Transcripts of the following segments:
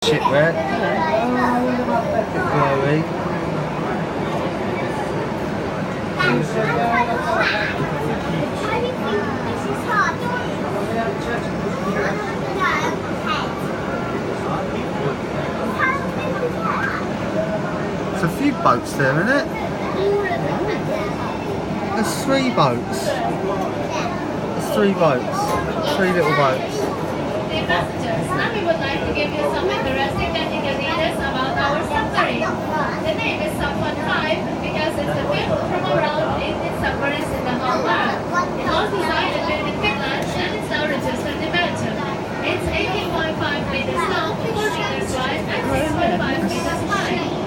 Shipwreck. Glowy. There's a few boats there, isn't it? There's 3 boats. There's 3 boats. 3 little boats. Dear passengers, now we would like to give you some interesting technical details about our submarine. The name is Submarine 5 because it's the fifth from around 18 submarines in the whole world. It was designed and built in Finland and it's now registered in Belgium. It's 18.5 meters long, 4 meters wide and 6.5 meters high.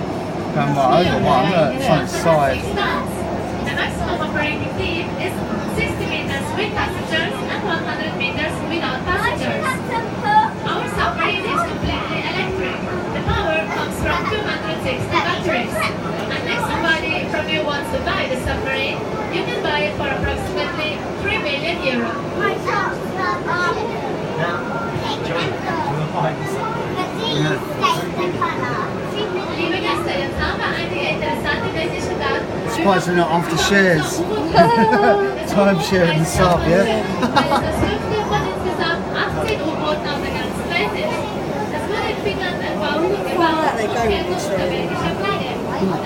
Going right over one, look, it's on its side. The maximum operating speed is 60 meters with passengers and 100 meters without passengers. Our submarine is completely electric. The power comes from 260 batteries. And if somebody from you wants to buy the submarine, you can buy it for approximately 3 million euro. Liebe Gäste, jetzt haben wir einige interessante technische Daten. Surprised they're not after shares. Timeshare and sub, yeah? Das fünfte von insgesamt 18 U-Booten auf der ganzen Welt ist. Das wurde in Finnland entbaut und gebaut und kennt unter belgischer Flagge.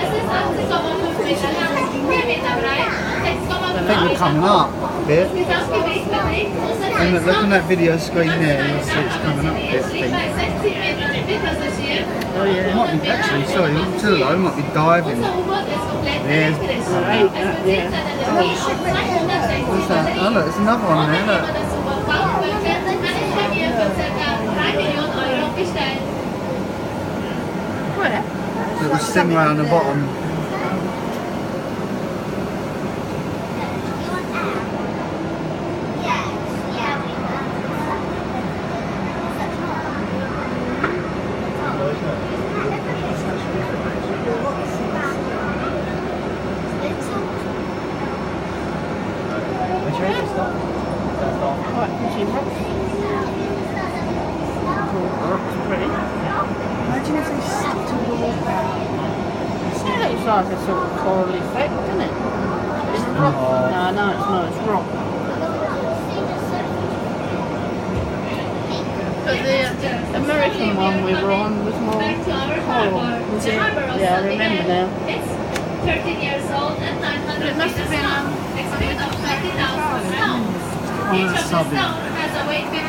Es ist 80,5 Meter lang, 4 Meter breit und 6,5 I think we're coming up a bit. Gesamtgewicht beträgt And look on that video screen there, you'll see it's coming up a bit, I liegt bei think. 60 Metern mit Passagieren. Oh yeah, it might be, actually, sorry, too low, it might be diving. Unser U-Boot ist komplett Yeah. elektrisch. Es bezieht seine Energie auf 260 What's that? Oh look, there's another one there, look. das U-Boot kaufen möchte, kann es bei mir für ca. 3 Millionen Euro bestellen. Little stingray on the bottom. Imagine if they sucked all the water out. It's like a sort of coral effect, isn't it? It's rock. No, it's not. It's rock. But the American one we were on was more Back to our coral. harbor. Was The it? harbor of Yeah, I Sunny remember Head. now. It's 13 years old and 900 It must have meters been, long, except of 20,000 stones. On Each the of the subby. stones has a weight between